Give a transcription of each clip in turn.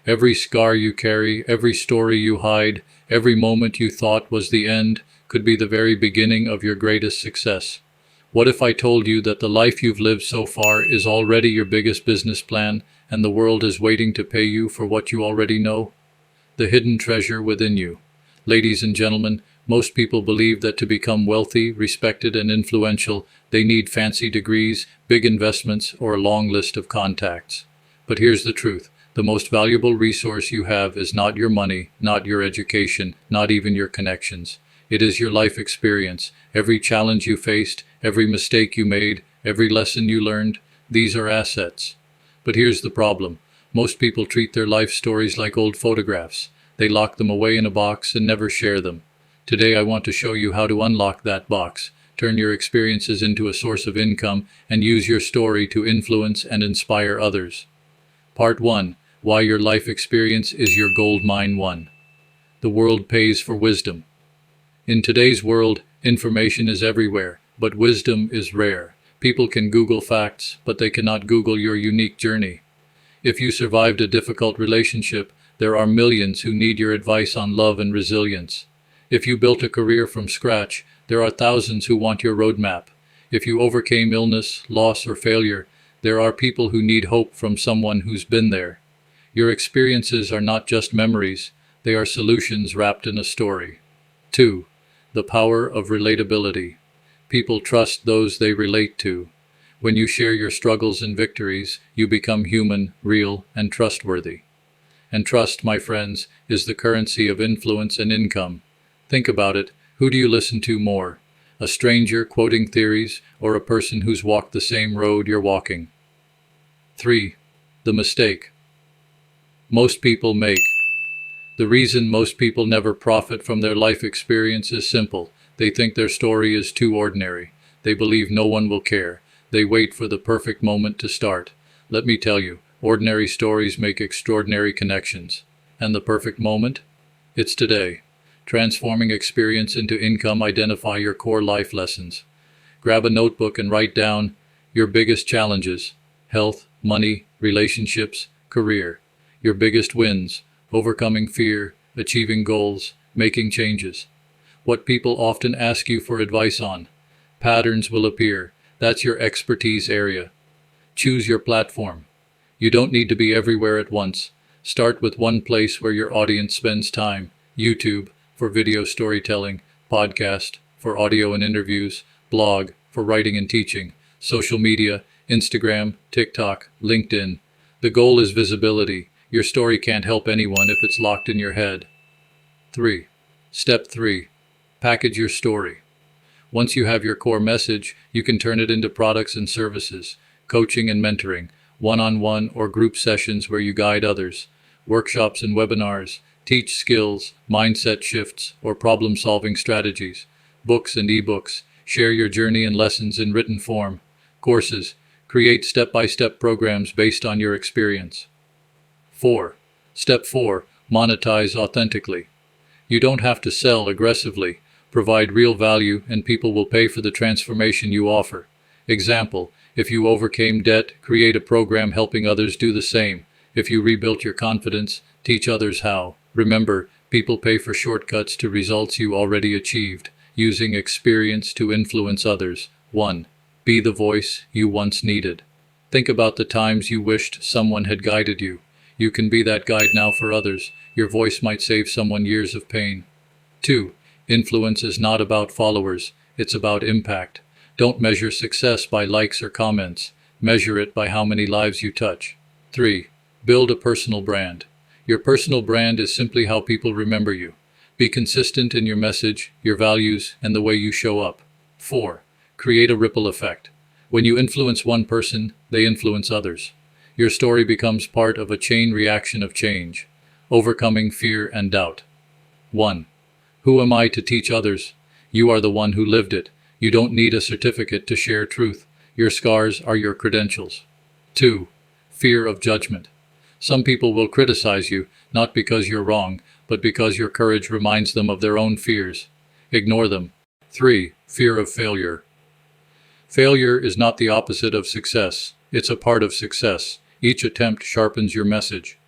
Every scar you carry, every story you hide, every moment you thought was the end, could be the very beginning of your greatest success. What if I told you that the life you've lived so far is already your biggest business plan, and the world is waiting to pay you for what you already know? The hidden treasure within you. Ladies and gentlemen, most people believe that to become wealthy, respected, and influential, they need fancy degrees, big investments, or a long list of contacts. But here's the truth. The most valuable resource you have is not your money, not your education, not even your connections. It is your life experience. Every challenge you faced, every mistake you made, every lesson you learned, these are assets. But here's the problem. Most people treat their life stories like old photographs. They lock them away in a box and never share them. Today I want to show you how to unlock that box, turn your experiences into a source of income, and use your story to influence and inspire others. Part 1. Why your life experience is your gold mine. 1. The world pays for wisdom. In today's world, information is everywhere, but wisdom is rare. People can Google facts, but they cannot Google your unique journey. If you survived a difficult relationship, there are millions who need your advice on love and resilience. If you built a career from scratch, there are thousands who want your roadmap. If you overcame illness, loss, or failure, there are people who need hope from someone who's been there. Your experiences are not just memories, they are solutions wrapped in a story. 2. The power of relatability. People trust those they relate to. When you share your struggles and victories, you become human, real, and trustworthy. And trust, my friends, is the currency of influence and income. Think about it. Who do you listen to more? A stranger quoting theories, or a person who's walked the same road you're walking? 3. The mistake most people make. The reason most people never profit from their life experience is simple. They think their story is too ordinary. They believe no one will care. They wait for the perfect moment to start. Let me tell you, ordinary stories make extraordinary connections. And the perfect moment? It's today. Transforming experience into income. Identify your core life lessons. Grab a notebook and write down your biggest challenges: health, money, relationships, career. Your biggest wins: overcoming fear, achieving goals, making changes. What people often ask you for advice on. Patterns will appear. That's your expertise area. Choose your platform. You don't need to be everywhere at once. Start with one place where your audience spends time. YouTube, for video storytelling; podcast, for audio and interviews; blog, for writing and teaching; social media, Instagram, TikTok, LinkedIn. The goal is visibility. Your story can't help anyone if it's locked in your head. 3. Step 3. Package your story. Once you have your core message, you can turn it into products and services, coaching and mentoring, one-on-one or group sessions where you guide others, workshops and webinars, teach skills, mindset shifts, or problem-solving strategies, books and ebooks. Share your journey and lessons in written form, courses. Create step-by-step programs based on your experience. 4. Step 4. Monetize authentically. You don't have to sell aggressively. Provide real value and people will pay for the transformation you offer. Example: if you overcame debt, create a program helping others do the same. If you rebuilt your confidence, teach others how. Remember, people pay for shortcuts to results you already achieved. Using experience to influence others. 1. Be the voice you once needed. Think about the times you wished someone had guided you. You can be that guide now for others. Your voice might save someone years of pain. 2. Influence is not about followers, it's about impact. Don't measure success by likes or comments. Measure it by how many lives you touch. 3. Build a personal brand. Your personal brand is simply how people remember you. Be consistent in your message, your values, and the way you show up. 4. Create a ripple effect. When you influence one person, they influence others. Your story becomes part of a chain reaction of change. Overcoming fear and doubt. 1. Who am I to teach others? You are the one who lived it. You don't need a certificate to share truth. Your scars are your credentials. 2. Fear of judgment. Some people will criticize you, not because you're wrong, but because your courage reminds them of their own fears. Ignore them. 3. Fear of failure. Failure is not the opposite of success. It's a part of success. Each attempt sharpens your message.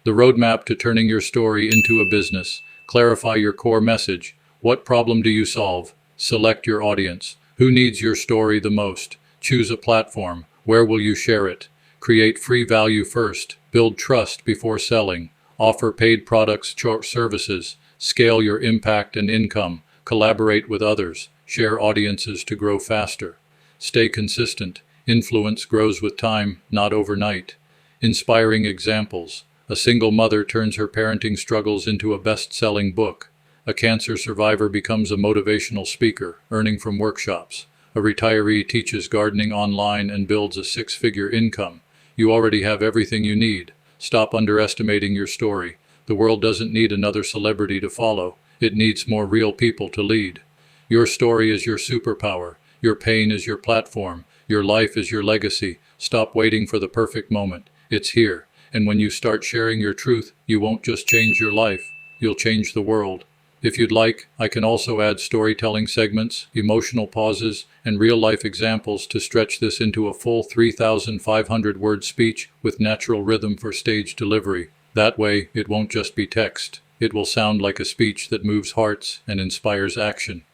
The roadmap to turning your story into a business. Clarify your core message. What problem do you solve? Select your audience. Who needs your story the most? Choose a platform. Where will you share it? Create free value first. Build trust before selling. Offer paid products or services. Scale your impact and income. Collaborate with others. Share audiences to grow faster. Stay consistent. Influence grows with time, not overnight. Inspiring examples. A single mother turns her parenting struggles into a best-selling book. A cancer survivor becomes a motivational speaker, earning from workshops. A retiree teaches gardening online and builds a six-figure income. You already have everything you need. Stop underestimating your story. The world doesn't need another celebrity to follow. It needs more real people to lead. Your story is your superpower. Your pain is your platform. Your life is your legacy. Stop waiting for the perfect moment. It's here. And when you start sharing your truth, you won't just change your life, you'll change the world. If you'd like, I can also add storytelling segments, emotional pauses, and real-life examples to stretch this into a full 3,500-word speech with natural rhythm for stage delivery. That way, it won't just be text. It will sound like a speech that moves hearts and inspires action.